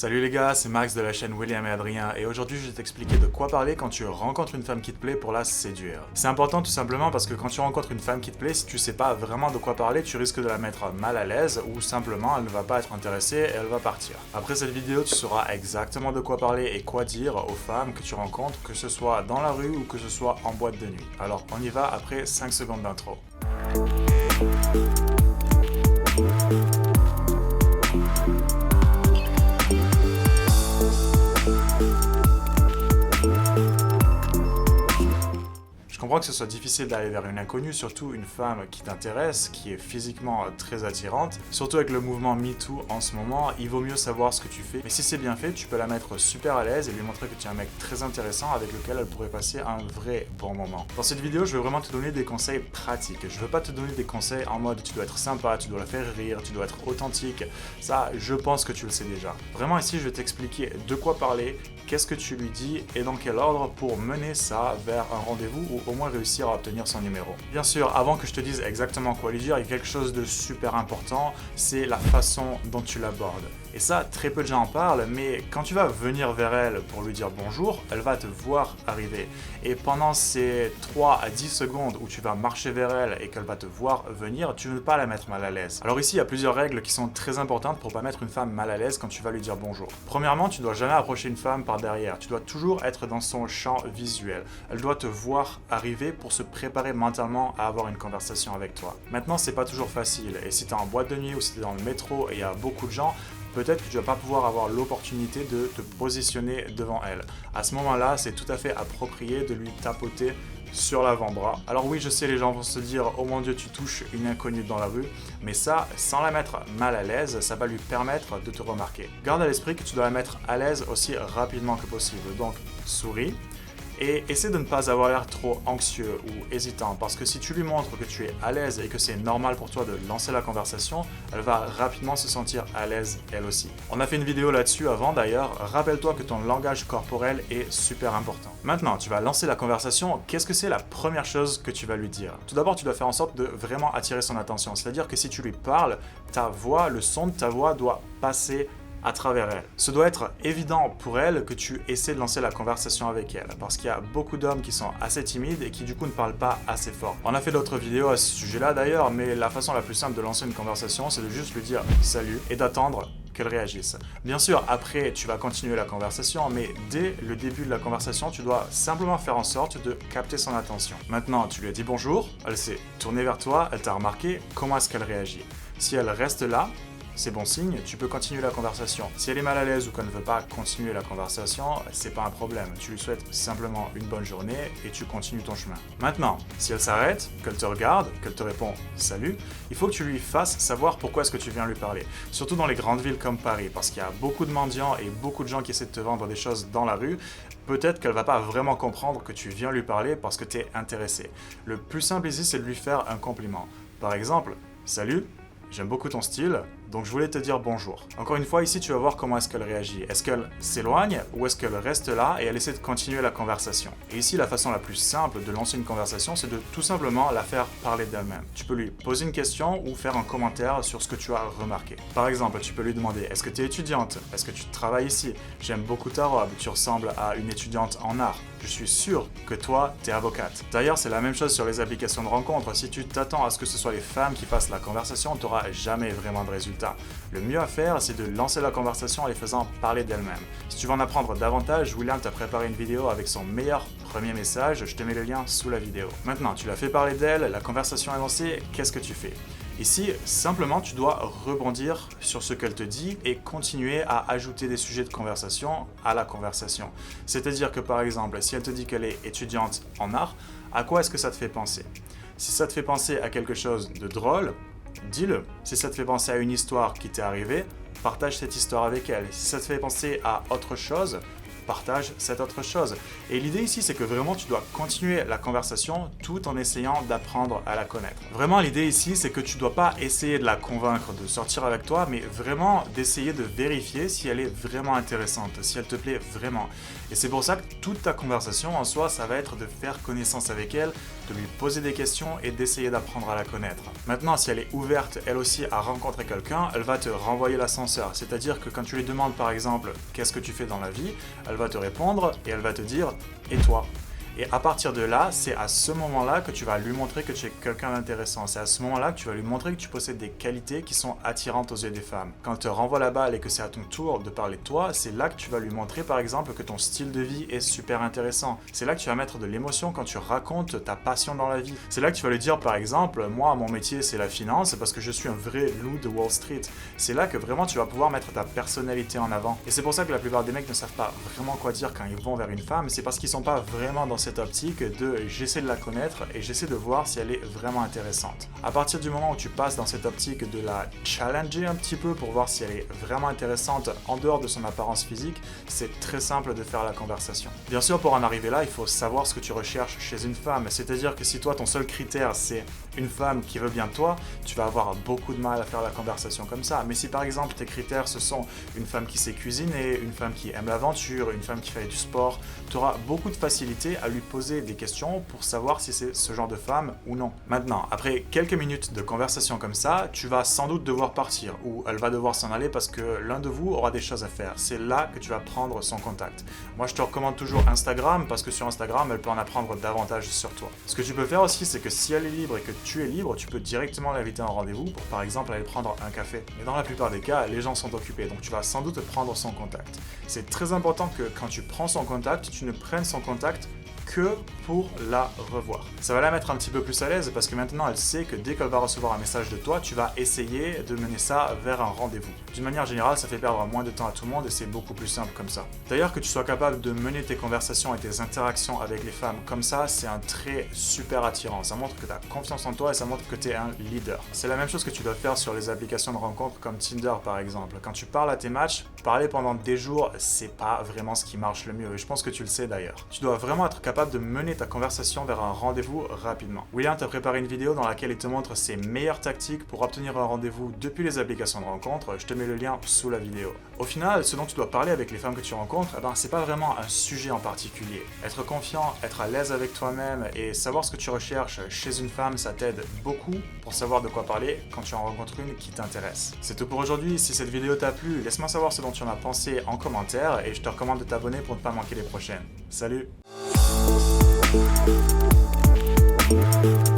Salut les gars, c'est Max de la chaîne William et Adrien et aujourd'hui je vais t'expliquer de quoi parler quand tu rencontres une femme qui te plaît pour la séduire. C'est important tout simplement parce que quand tu rencontres une femme qui te plaît, si tu sais pas vraiment de quoi parler, tu risques de la mettre mal à l'aise ou simplement elle ne va pas être intéressée et elle va partir. Après cette vidéo, tu sauras exactement de quoi parler et quoi dire aux femmes que tu rencontres, que ce soit dans la rue ou que ce soit en boîte de nuit. Alors on y va après 5 secondes d'intro. Je comprends que ce soit difficile d'aller vers une inconnue, surtout une femme qui t'intéresse, qui est physiquement très attirante. Surtout avec le mouvement MeToo en ce moment, il vaut mieux savoir ce que tu fais. Mais si c'est bien fait, tu peux la mettre super à l'aise et lui montrer que tu es un mec très intéressant avec lequel elle pourrait passer un vrai bon moment. Dans cette vidéo, je vais vraiment te donner des conseils pratiques. Je veux pas te donner des conseils en mode tu dois être sympa, tu dois la faire rire, tu dois être authentique. Ça, je pense que tu le sais déjà. Vraiment ici, je vais t'expliquer de quoi parler, qu'est-ce que tu lui dis et dans quel ordre pour mener ça vers un rendez-vous ou au moins réussir à obtenir son numéro. Bien sûr, avant que je te dise exactement quoi lui dire, il y a quelque chose de super important, c'est la façon dont tu l'abordes. Et ça, très peu de gens en parlent, mais quand tu vas venir vers elle pour lui dire bonjour, elle va te voir arriver. Et pendant ces 3 à 10 secondes où tu vas marcher vers elle et qu'elle va te voir venir, tu ne veux pas la mettre mal à l'aise. Alors ici, il y a plusieurs règles qui sont très importantes pour pas mettre une femme mal à l'aise quand tu vas lui dire bonjour. Premièrement, tu dois jamais approcher une femme par derrière. Tu dois toujours être dans son champ visuel. Elle doit te voir arriver pour se préparer mentalement à avoir une conversation avec toi. Maintenant, c'est pas toujours facile. Et si tu es en boîte de nuit ou si tu es dans le métro et il y a beaucoup de gens, peut-être que tu vas pas pouvoir avoir l'opportunité de te positionner devant elle. À ce moment-là, c'est tout à fait approprié de lui tapoter sur l'avant-bras. Alors oui, je sais, les gens vont se dire « Oh mon Dieu, tu touches une inconnue dans la rue », mais ça, sans la mettre mal à l'aise, ça va lui permettre de te remarquer. Garde à l'esprit que tu dois la mettre à l'aise aussi rapidement que possible. Donc, souris. Et essaie de ne pas avoir l'air trop anxieux ou hésitant, parce que si tu lui montres que tu es à l'aise et que c'est normal pour toi de lancer la conversation, elle va rapidement se sentir à l'aise elle aussi. On a fait une vidéo là-dessus avant d'ailleurs, rappelle-toi que ton langage corporel est super important. Maintenant, tu vas lancer la conversation, qu'est-ce que c'est la première chose que tu vas lui dire? Tout d'abord, tu dois faire en sorte de vraiment attirer son attention, c'est-à-dire que si tu lui parles, ta voix, le son de ta voix doit passer à travers elle. Ce doit être évident pour elle que tu essaies de lancer la conversation avec elle, parce qu'il y a beaucoup d'hommes qui sont assez timides et qui du coup ne parlent pas assez fort. On a fait d'autres vidéos à ce sujet-là d'ailleurs, mais la façon la plus simple de lancer une conversation, c'est de juste lui dire « salut » et d'attendre qu'elle réagisse. Bien sûr, après, tu vas continuer la conversation, mais dès le début de la conversation, tu dois simplement faire en sorte de capter son attention. Maintenant, tu lui as dit bonjour, elle s'est tournée vers toi, elle t'a remarqué, comment est-ce qu'elle réagit? Si elle reste là, c'est bon signe, tu peux continuer la conversation. Si elle est mal à l'aise ou qu'elle ne veut pas continuer la conversation, c'est pas un problème. Tu lui souhaites simplement une bonne journée et tu continues ton chemin. Maintenant, si elle s'arrête, qu'elle te regarde, qu'elle te répond « salut », il faut que tu lui fasses savoir pourquoi est-ce que tu viens lui parler. Surtout dans les grandes villes comme Paris, parce qu'il y a beaucoup de mendiants et beaucoup de gens qui essaient de te vendre des choses dans la rue. Peut-être qu'elle va pas vraiment comprendre que tu viens lui parler parce que tu es intéressé. Le plus simple ici, c'est de lui faire un compliment. Par exemple, « salut ». J'aime beaucoup ton style, donc je voulais te dire bonjour. Encore une fois, ici, tu vas voir comment est-ce qu'elle réagit. Est-ce qu'elle s'éloigne ou est-ce qu'elle reste là et elle essaie de continuer la conversation? Et ici, la façon la plus simple de lancer une conversation, c'est de tout simplement la faire parler d'elle-même. Tu peux lui poser une question ou faire un commentaire sur ce que tu as remarqué. Par exemple, tu peux lui demander « Est-ce que tu es étudiante? Est-ce que tu travailles ici? J'aime beaucoup ta robe, tu ressembles à une étudiante en art. Je suis sûr que toi, t'es avocate. » D'ailleurs, c'est la même chose sur les applications de rencontres. Si tu t'attends à ce que ce soit les femmes qui fassent la conversation, tu n'auras jamais vraiment de résultat. Le mieux à faire, c'est de lancer la conversation en les faisant parler d'elles-mêmes. Si tu veux en apprendre davantage, William t'a préparé une vidéo avec son meilleur premier message, je te mets le lien sous la vidéo. Maintenant, tu l'as fait parler d'elle, la conversation est lancée, qu'est-ce que tu fais? Ici, simplement, tu dois rebondir sur ce qu'elle te dit et continuer à ajouter des sujets de conversation à la conversation. C'est-à-dire que, par exemple, si elle te dit qu'elle est étudiante en art, à quoi est-ce que ça te fait penser? Si ça te fait penser à quelque chose de drôle, dis-le. Si ça te fait penser à une histoire qui t'est arrivée, partage cette histoire avec elle. Si ça te fait penser à autre chose, partage cette autre chose. Et l'idée ici, c'est que vraiment tu dois continuer la conversation tout en essayant d'apprendre à la connaître. Vraiment, l'idée ici, c'est que tu dois pas essayer de la convaincre de sortir avec toi, mais vraiment d'essayer de vérifier si elle est vraiment intéressante, si elle te plaît vraiment. Et c'est pour ça que toute ta conversation en soi, ça va être de faire connaissance avec elle, de lui poser des questions et d'essayer d'apprendre à la connaître. Maintenant, si elle est ouverte, elle aussi, à rencontrer quelqu'un, elle va te renvoyer l'ascenseur. C'est-à-dire que quand tu lui demandes par exemple « Qu'est-ce que tu fais dans la vie ?», elle va te répondre et elle va te dire « Et toi ?» Et à partir de là, c'est à ce moment-là que tu vas lui montrer que tu es quelqu'un d'intéressant. C'est à ce moment-là que tu vas lui montrer que tu possèdes des qualités qui sont attirantes aux yeux des femmes. Quand elle te renvoie la balle et que c'est à ton tour de parler de toi, c'est là que tu vas lui montrer par exemple que ton style de vie est super intéressant. C'est là que tu vas mettre de l'émotion quand tu racontes ta passion dans la vie. C'est là que tu vas lui dire par exemple, moi mon métier c'est la finance parce que je suis un vrai loup de Wall Street. C'est là que vraiment tu vas pouvoir mettre ta personnalité en avant. Et c'est pour ça que la plupart des mecs ne savent pas vraiment quoi dire quand ils vont vers une femme, c'est parce qu'ils sont pas vraiment dans cette optique de j'essaie de la connaître et j'essaie de voir si elle est vraiment intéressante. À partir du moment où tu passes dans cette optique de la challenger un petit peu pour voir si elle est vraiment intéressante en dehors de son apparence physique, c'est très simple de faire la conversation. Bien sûr, pour en arriver là, il faut savoir ce que tu recherches chez une femme, c'est-à-dire que si toi ton seul critère c'est une femme qui veut bien de toi, tu vas avoir beaucoup de mal à faire la conversation comme ça. Mais si par exemple tes critères ce sont une femme qui sait cuisiner, une femme qui aime l'aventure, une femme qui fait du sport, tu auras beaucoup de facilité à lui poser des questions pour savoir si c'est ce genre de femme ou non. Maintenant, après quelques minutes de conversation comme ça, tu vas sans doute devoir partir ou elle va devoir s'en aller parce que l'un de vous aura des choses à faire. C'est là que tu vas prendre son contact. Moi, je te recommande toujours Instagram parce que sur Instagram, elle peut en apprendre davantage sur toi. Ce que tu peux faire aussi, c'est que si elle est libre et que tu es libre, tu peux directement l'inviter en rendez-vous pour par exemple aller prendre un café. Mais dans la plupart des cas, les gens sont occupés, donc tu vas sans doute prendre son contact. C'est très important que quand tu prends son contact, tu ne prennes son contact que pour la revoir. Ça va la mettre un petit peu plus à l'aise parce que maintenant elle sait que dès qu'elle va recevoir un message de toi, tu vas essayer de mener ça vers un rendez-vous. D'une manière générale, ça fait perdre moins de temps à tout le monde et c'est beaucoup plus simple comme ça. D'ailleurs, que tu sois capable de mener tes conversations et tes interactions avec les femmes comme ça, c'est un trait super attirant. Ça montre que tu as confiance en toi et ça montre que tu es un leader. C'est la même chose que tu dois faire sur les applications de rencontres comme Tinder par exemple. Quand tu parles à tes matchs, parler pendant des jours, c'est pas vraiment ce qui marche le mieux et je pense que tu le sais d'ailleurs. Tu dois vraiment être capable de mener ta conversation vers un rendez-vous rapidement. William t'a préparé une vidéo dans laquelle il te montre ses meilleures tactiques pour obtenir un rendez-vous depuis les applications de rencontre. Je te mets le lien sous la vidéo. Au final, ce dont tu dois parler avec les femmes que tu rencontres, c'est pas vraiment un sujet en particulier. Être confiant, être à l'aise avec toi-même et savoir ce que tu recherches chez une femme, ça t'aide beaucoup pour savoir de quoi parler quand tu en rencontres une qui t'intéresse. C'est tout pour aujourd'hui. Si cette vidéo t'a plu, laisse-moi savoir ce dont tu en as pensé en commentaire et je te recommande de t'abonner pour ne pas manquer les prochaines. Salut! Thank you.